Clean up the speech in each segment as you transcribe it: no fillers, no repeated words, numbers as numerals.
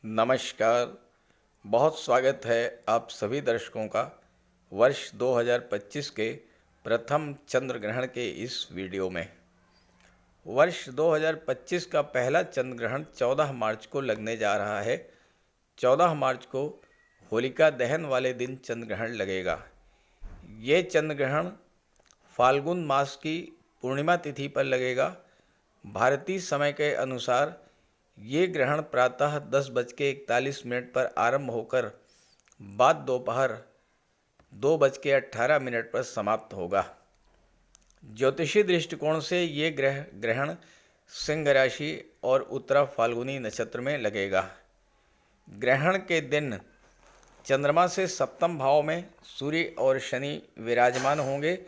नमस्कार। बहुत स्वागत है आप सभी दर्शकों का वर्ष 2025 के प्रथम चंद्र ग्रहण के इस वीडियो में। वर्ष 2025 का पहला चंद्र ग्रहण 14 मार्च को लगने जा रहा है। 14 मार्च को होलिका दहन वाले दिन चंद्र ग्रहण लगेगा। ये चंद्र ग्रहण फाल्गुन मास की पूर्णिमा तिथि पर लगेगा। भारतीय समय के अनुसार ये ग्रहण प्रातः 10:41 पर आरंभ होकर बाद दोपहर 2:18 पर समाप्त होगा। ज्योतिषीय दृष्टिकोण से ये ग्रहण सिंह राशि और उत्तरा फाल्गुनी नक्षत्र में लगेगा। ग्रहण के दिन चंद्रमा से सप्तम भाव में सूर्य और शनि विराजमान होंगे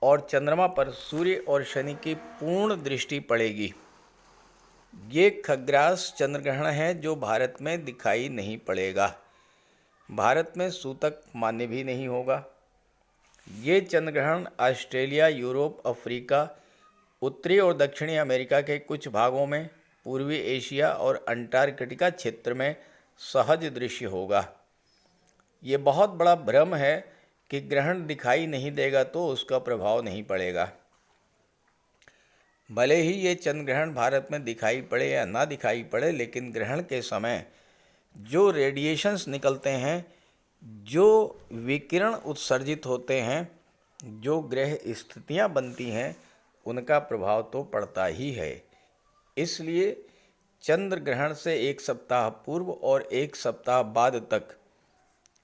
और चंद्रमा पर सूर्य और शनि की पूर्ण दृष्टि पड़ेगी। ये खग्रास चंद्र ग्रहण है जो भारत में दिखाई नहीं पड़ेगा। भारत में सूतक मान्य भी नहीं होगा। ये चंद्र ग्रहण ऑस्ट्रेलिया, यूरोप, अफ्रीका, उत्तरी और दक्षिणी अमेरिका के कुछ भागों में, पूर्वी एशिया और अंटार्कटिका क्षेत्र में सहज दृश्य होगा। ये बहुत बड़ा भ्रम है कि ग्रहण दिखाई नहीं देगा तो उसका प्रभाव नहीं पड़ेगा। भले ही ये चंद्र ग्रहण भारत में दिखाई पड़े या ना दिखाई पड़े, लेकिन ग्रहण के समय जो रेडिएशंस निकलते हैं, जो विकिरण उत्सर्जित होते हैं, जो ग्रह स्थितियां बनती हैं, उनका प्रभाव तो पड़ता ही है। इसलिए चंद्र ग्रहण से एक सप्ताह पूर्व और एक सप्ताह बाद तक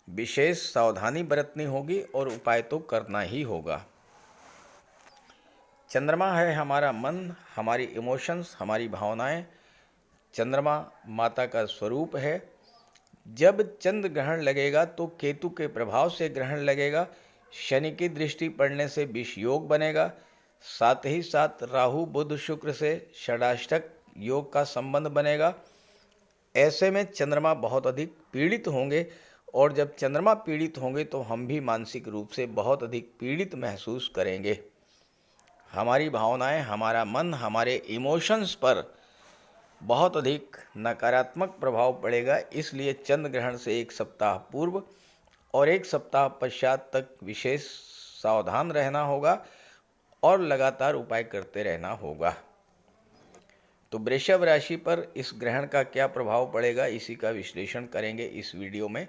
विशेष सावधानी बरतनी होगी और उपाय तो करना ही होगा। चंद्रमा है हमारा मन, हमारी इमोशंस, हमारी भावनाएं। चंद्रमा माता का स्वरूप है। जब चंद्र ग्रहण लगेगा तो केतु के प्रभाव से ग्रहण लगेगा। शनि की दृष्टि पड़ने से विष योग बनेगा। साथ ही साथ राहु बुध शुक्र से षडाष्टक योग का संबंध बनेगा। ऐसे में चंद्रमा बहुत अधिक पीड़ित होंगे और जब चंद्रमा पीड़ित होंगे तो हम भी मानसिक रूप से बहुत अधिक पीड़ित महसूस करेंगे। हमारी भावनाएं, हमारा मन, हमारे इमोशंस पर बहुत अधिक नकारात्मक प्रभाव पड़ेगा। इसलिए चंद्र ग्रहण से एक सप्ताह पूर्व और एक सप्ताह पश्चात तक विशेष सावधान रहना होगा और लगातार उपाय करते रहना होगा। तो वृषभ राशि पर इस ग्रहण का क्या प्रभाव पड़ेगा, इसी का विश्लेषण करेंगे इस वीडियो में।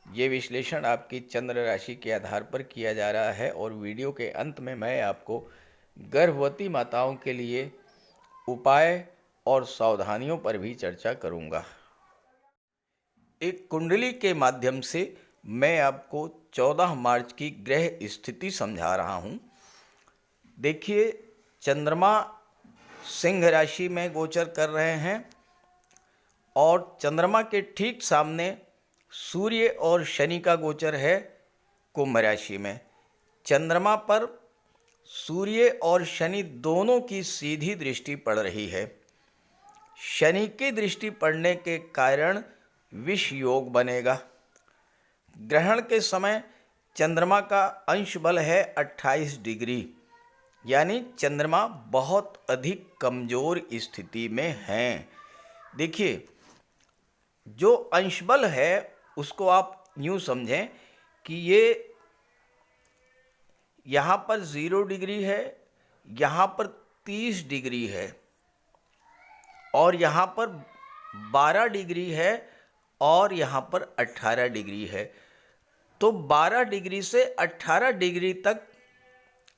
ये विश्लेषण आपकी चंद्र राशि के आधार पर किया जा रहा है और वीडियो के अंत में मैं आपको गर्भवती माताओं के लिए उपाय और सावधानियों पर भी चर्चा करूंगा। एक कुंडली के माध्यम से मैं आपको 14 मार्च की ग्रह स्थिति समझा रहा हूं। देखिए, चंद्रमा सिंह राशि में गोचर कर रहे हैं और चंद्रमा के ठीक सामने सूर्य और शनि का गोचर है कुंभ राशि में। चंद्रमा पर सूर्य और शनि दोनों की सीधी दृष्टि पड़ रही है। शनि की दृष्टि पड़ने के कारण विष योग बनेगा। ग्रहण के समय चंद्रमा का अंश बल है 28 डिग्री, यानी चंद्रमा बहुत अधिक कमजोर स्थिति में हैं। देखिए, जो अंश बल है उसको आप यूं समझें कि ये यहाँ पर 0 डिग्री है, यहाँ पर 30 डिग्री है और यहाँ पर 12 डिग्री है और यहाँ पर 18 डिग्री है। तो 12 डिग्री से 18 डिग्री तक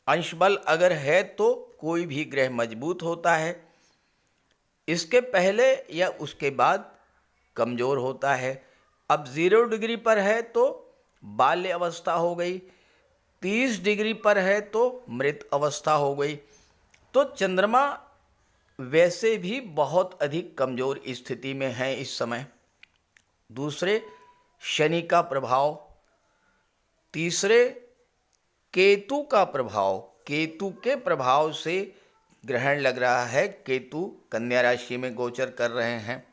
अंश बल अगर है तो कोई भी ग्रह मजबूत होता है। इसके पहले या उसके बाद कमज़ोर होता है। अब 0 डिग्री पर है तो बाल्य अवस्था हो गई, 30 डिग्री पर है तो मृत अवस्था हो गई। तो चंद्रमा वैसे भी बहुत अधिक कमज़ोर स्थिति में है इस समय। दूसरे, शनि का प्रभाव। तीसरे, केतु का प्रभाव। केतु के प्रभाव से ग्रहण लग रहा है। केतु कन्या राशि में गोचर कर रहे हैं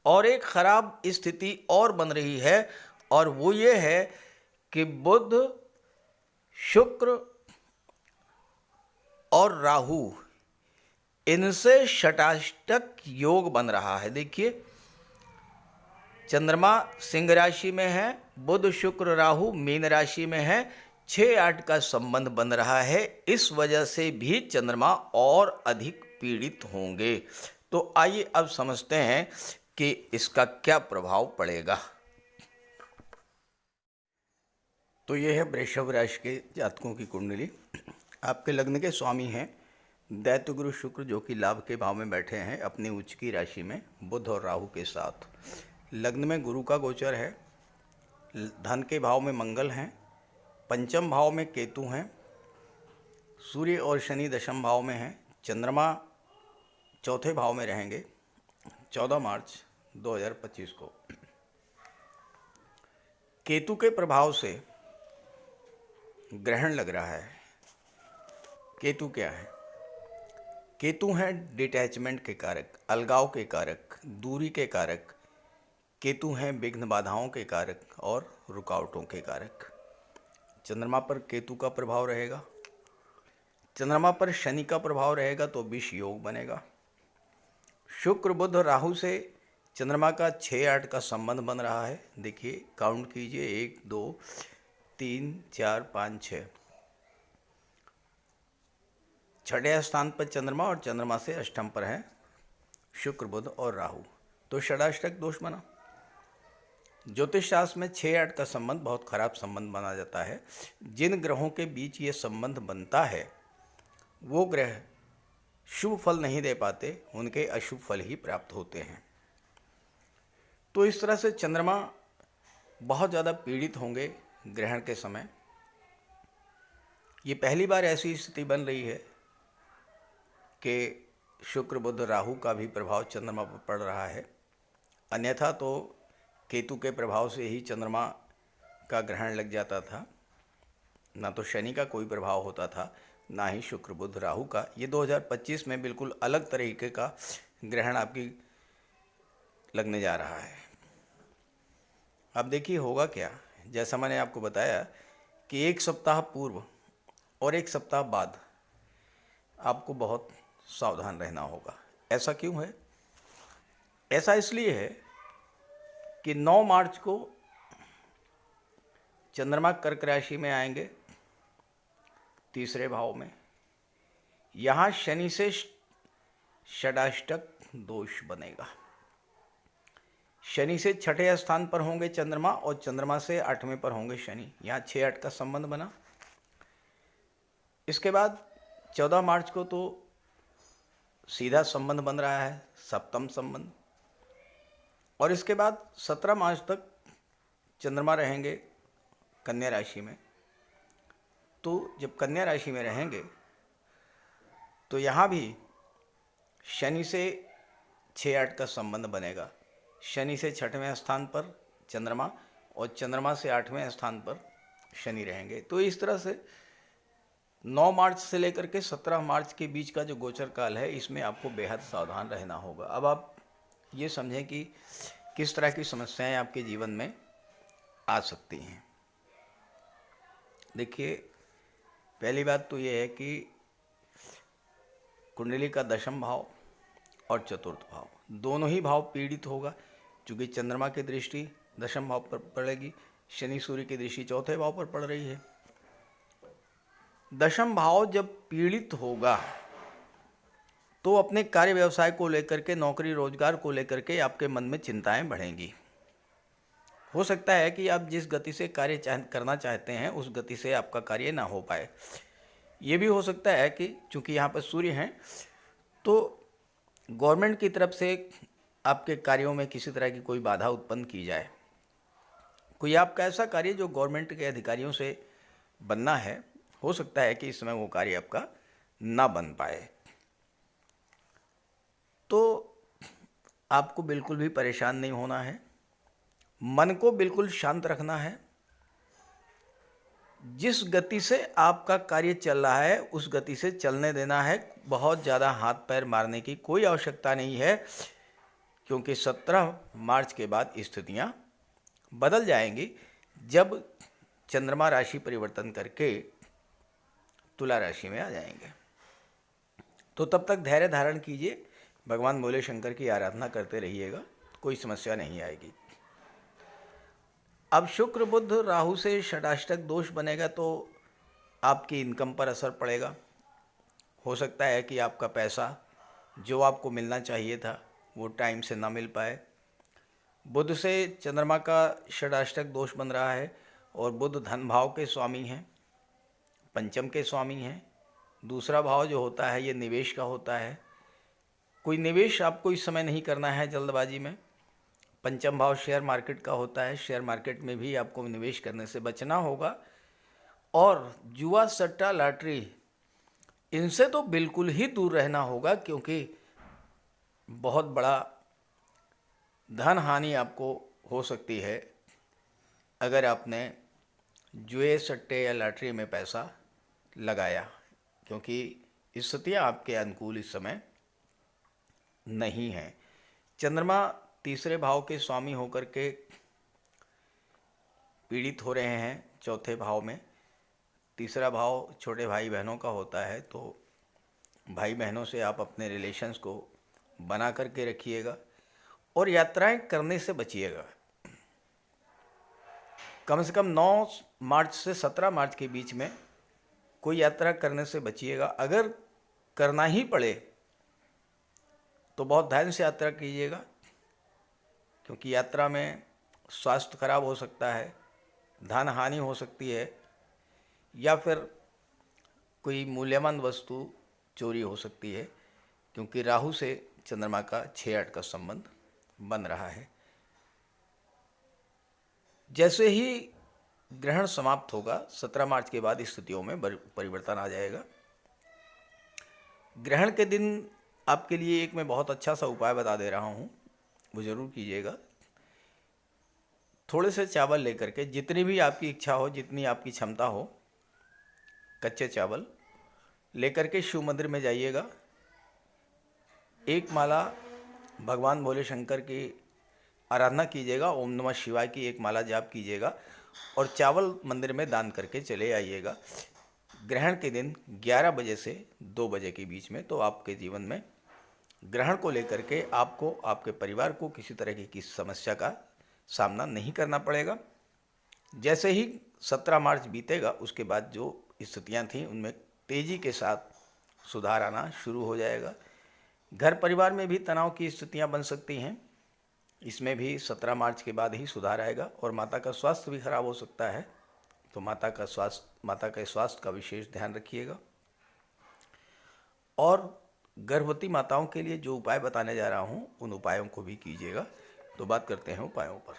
और एक खराब स्थिति और बन रही है और वो ये है कि बुध, शुक्र और राहु, इनसे षटाष्टक योग बन रहा है। देखिए, चंद्रमा सिंह राशि में है, बुध शुक्र राहु मीन राशि में है, 6-8 का संबंध बन रहा है। इस वजह से भी चंद्रमा और अधिक पीड़ित होंगे। तो आइए अब समझते हैं कि इसका क्या प्रभाव पड़ेगा। तो यह है वृषभ राशि के जातकों की कुंडली। आपके लग्न के स्वामी हैं दैत्य गुरु शुक्र, जो कि लाभ के भाव में बैठे हैं अपनी उच्च की राशि में बुध और राहु के साथ। लग्न में गुरु का गोचर है, धन के भाव में मंगल हैं, पंचम भाव में केतु हैं, सूर्य और शनि दशम भाव में हैं, चंद्रमा चौथे भाव में रहेंगे 14 मार्च 2025 को। केतु के प्रभाव से ग्रहण लग रहा है। केतु क्या है? केतु हैं डिटैचमेंट के कारक, अलगाव के कारक, दूरी के कारक। केतु हैं विघ्न बाधाओं के कारक और रुकावटों के कारक। चंद्रमा पर केतु का प्रभाव रहेगा, चंद्रमा पर शनि का प्रभाव रहेगा तो विष योग बनेगा। शुक्र बुध राहु से चंद्रमा का 6-8 का संबंध बन रहा है। देखिए, काउंट कीजिए, 1 2 3 4 5 6। छठे स्थान पर चंद्रमा और चंद्रमा से अष्टम पर है शुक्र बुध और राहु, तो षडाष्टक दोष बना। ज्योतिष शास्त्र में 6-8 का संबंध बहुत खराब संबंध माना जाता है। जिन ग्रहों के बीच ये संबंध बनता है वो ग्रह शुभ फल नहीं दे पाते, उनके अशुभ फल ही प्राप्त होते हैं। तो इस तरह से चंद्रमा बहुत ज़्यादा पीड़ित होंगे ग्रहण के समय। ये पहली बार ऐसी स्थिति बन रही है कि शुक्र बुध राहु का भी प्रभाव चंद्रमा पर पड़ रहा है। अन्यथा तो केतु के प्रभाव से ही चंद्रमा का ग्रहण लग जाता था, ना तो शनि का कोई प्रभाव होता था, ना ही शुक्र बुध राहु का। ये 2025 में बिल्कुल अलग तरीके का ग्रहण आपकी लगने जा रहा है। अब देखिए होगा क्या। जैसा मैंने आपको बताया कि 1 सप्ताह पूर्व और 1 सप्ताह बाद आपको बहुत सावधान रहना होगा। ऐसा क्यों है? ऐसा इसलिए है कि 9 मार्च को चंद्रमा कर्क राशि में आएंगे, तीसरे भाव में। यहाँ शनि से षडाष्टक दोष बनेगा। शनि से छठे स्थान पर होंगे चंद्रमा और चंद्रमा से 8वें पर होंगे शनि। यहाँ 6-8 का संबंध बना। इसके बाद 14 मार्च को तो सीधा संबंध बन रहा है, सप्तम संबंध। और इसके बाद 17 मार्च तक चंद्रमा रहेंगे कन्या राशि में। तो जब कन्या राशि में रहेंगे तो यहाँ भी शनि से 6-8 का संबंध बनेगा। शनि से 6वें स्थान पर चंद्रमा और चंद्रमा से 8वें स्थान पर शनि रहेंगे। तो इस तरह से 9 मार्च से लेकर के 17 मार्च के बीच का जो गोचर काल है, इसमें आपको बेहद सावधान रहना होगा। अब आप ये समझें कि किस तरह की समस्याएं आपके जीवन में आ सकती हैं। देखिए, पहली बात तो ये है कि कुंडली का दशम भाव और चतुर्थ भाव, दोनों ही भाव पीड़ित होगा, क्योंकि चंद्रमा की दृष्टि दशम भाव पर पड़ेगी, शनि सूर्य की दृष्टि चौथे भाव पर पड़ रही है। दशम भाव जब पीड़ित होगा तो अपने कार्य व्यवसाय को लेकर के, नौकरी रोजगार को लेकर के आपके मन में चिंताएं बढ़ेंगी। हो सकता है कि आप जिस गति से कार्य करना चाहते हैं उस गति से आपका कार्य ना हो पाए। ये भी हो सकता है कि चूंकि यहाँ पर सूर्य हैं तो गवर्नमेंट की तरफ से आपके कार्यों में किसी तरह की कोई बाधा उत्पन्न की जाए। कोई आपका ऐसा कार्य जो गवर्नमेंट के अधिकारियों से बनना है, हो सकता है कि इस समय वो कार्य आपका ना बन पाए। तो आपको बिल्कुल भी परेशान नहीं होना है, मन को बिल्कुल शांत रखना है। जिस गति से आपका कार्य चल रहा है उस गति से चलने देना है। बहुत ज़्यादा हाथ पैर मारने की कोई आवश्यकता नहीं है, क्योंकि 17 मार्च के बाद स्थितियां बदल जाएंगी जब चंद्रमा राशि परिवर्तन करके तुला राशि में आ जाएंगे। तो तब तक धैर्य धारण कीजिए, भगवान भोले शंकर की आराधना करते रहिएगा, कोई समस्या नहीं आएगी। अब शुक्र बुध राहु से षडाष्टक दोष बनेगा तो आपकी इनकम पर असर पड़ेगा। हो सकता है कि आपका पैसा जो आपको मिलना चाहिए था वो टाइम से ना मिल पाए। बुध से चंद्रमा का षडाष्टक दोष बन रहा है और बुध धन भाव के स्वामी हैं, पंचम के स्वामी हैं। दूसरा भाव जो होता है ये निवेश का होता है। कोई निवेश आपको इस समय नहीं करना है जल्दबाजी में। पंचम भाव शेयर मार्केट का होता है, शेयर मार्केट में भी आपको निवेश करने से बचना होगा। और जुआ सट्टा लॉटरी इनसे तो बिल्कुल ही दूर रहना होगा, क्योंकि बहुत बड़ा धन हानि आपको हो सकती है अगर आपने जुए सट्टे या लॉटरी में पैसा लगाया, क्योंकि स्थितियाँ आपके अनुकूल इस समय नहीं हैं। चंद्रमा तीसरे भाव के स्वामी होकर के पीड़ित हो रहे हैं चौथे भाव में। तीसरा भाव छोटे भाई बहनों का होता है, तो भाई बहनों से आप अपने रिलेशंस को बना करके रखिएगा और यात्राएं करने से बचिएगा। कम से कम 9 मार्च से 17 मार्च के बीच में कोई यात्रा करने से बचिएगा। अगर करना ही पड़े तो बहुत ध्यान से यात्रा कीजिएगा, क्योंकि यात्रा में स्वास्थ्य खराब हो सकता है, धन हानि हो सकती है, या फिर कोई मूल्यवान वस्तु चोरी हो सकती है, क्योंकि राहु से चंद्रमा का 6-8 का संबंध बन रहा है। जैसे ही ग्रहण समाप्त होगा 17 मार्च के बाद स्थितियों में परिवर्तन आ जाएगा। ग्रहण के दिन आपके लिए एक मैं बहुत अच्छा सा उपाय बता दे रहा हूँ, वो ज़रूर कीजिएगा। थोड़े से चावल लेकर के, जितनी भी आपकी इच्छा हो, जितनी आपकी क्षमता हो, कच्चे चावल लेकर के शिव मंदिर में जाइएगा। एक माला भगवान भोले शंकर की आराधना कीजिएगा, ओम नमः शिवाय की एक माला जाप कीजिएगा और चावल मंदिर में दान करके चले आइएगा ग्रहण के दिन 11 बजे से 2 बजे के बीच में। तो आपके जीवन में ग्रहण को लेकर के आपको, आपके परिवार को किसी तरह की समस्या का सामना नहीं करना पड़ेगा। जैसे ही 17 मार्च बीतेगा उसके बाद जो स्थितियाँ थीं उनमें तेज़ी के साथ सुधार आना शुरू हो जाएगा। घर परिवार में भी तनाव की स्थितियाँ बन सकती हैं, इसमें भी 17 मार्च के बाद ही सुधार आएगा। और माता का स्वास्थ्य भी खराब हो सकता है, तो माता के स्वास्थ्य का विशेष ध्यान रखिएगा। और गर्भवती माताओं के लिए जो उपाय बताने जा रहा हूँ उन उपायों को भी कीजिएगा। तो बात करते हैं उपायों पर।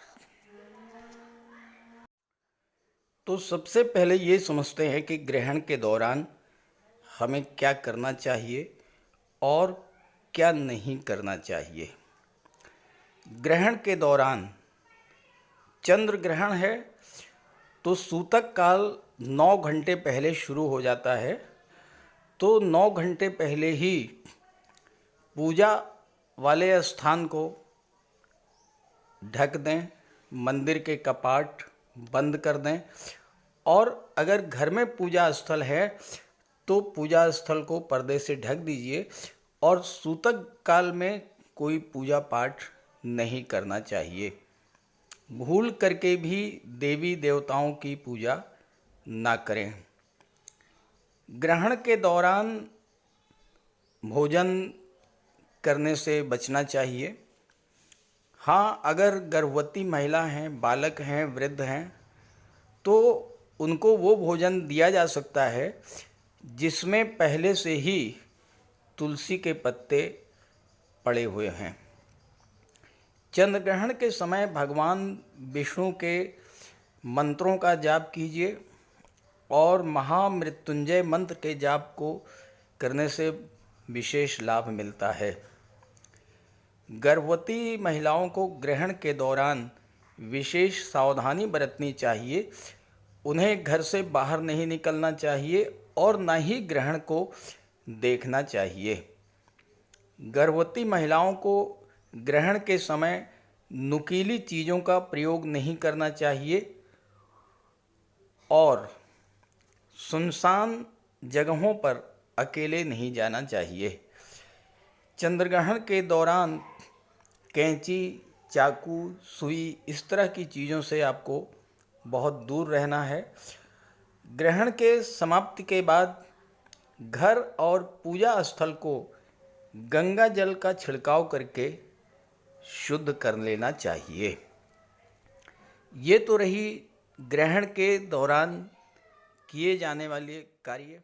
तो सबसे पहले ये समझते हैं कि ग्रहण के दौरान हमें क्या करना चाहिए और क्या नहीं करना चाहिए। ग्रहण के दौरान चंद्र ग्रहण है तो सूतक काल 9 घंटे पहले शुरू हो जाता है, तो 9 घंटे पहले ही पूजा वाले स्थान को ढक दें, मंदिर के कपाट बंद कर दें। और अगर घर में पूजा स्थल है तो पूजा स्थल को पर्दे से ढक दीजिए और सूतक काल में कोई पूजा पाठ नहीं करना चाहिए। भूल करके भी देवी देवताओं की पूजा ना करें। ग्रहण के दौरान भोजन करने से बचना चाहिए। हाँ, अगर गर्भवती महिला हैं, बालक हैं, वृद्ध हैं, तो उनको वो भोजन दिया जा सकता है जिसमें पहले से ही तुलसी के पत्ते पड़े हुए हैं। चंद्र ग्रहण के समय भगवान विष्णु के मंत्रों का जाप कीजिए और महामृत्युंजय मंत्र के जाप को करने से विशेष लाभ मिलता है। गर्भवती महिलाओं को ग्रहण के दौरान विशेष सावधानी बरतनी चाहिए। उन्हें घर से बाहर नहीं निकलना चाहिए और न ही ग्रहण को देखना चाहिए। गर्भवती महिलाओं को ग्रहण के समय नुकीली चीज़ों का प्रयोग नहीं करना चाहिए और सुनसान जगहों पर अकेले नहीं जाना चाहिए। चंद्रग्रहण के दौरान कैंची, चाकू, सुई इस तरह की चीज़ों से आपको बहुत दूर रहना है। ग्रहण के समाप्ति के बाद घर और पूजा स्थल को गंगा जल का छिड़काव करके शुद्ध कर लेना चाहिए। ये तो रही ग्रहण के दौरान किए जाने वाले कार्य।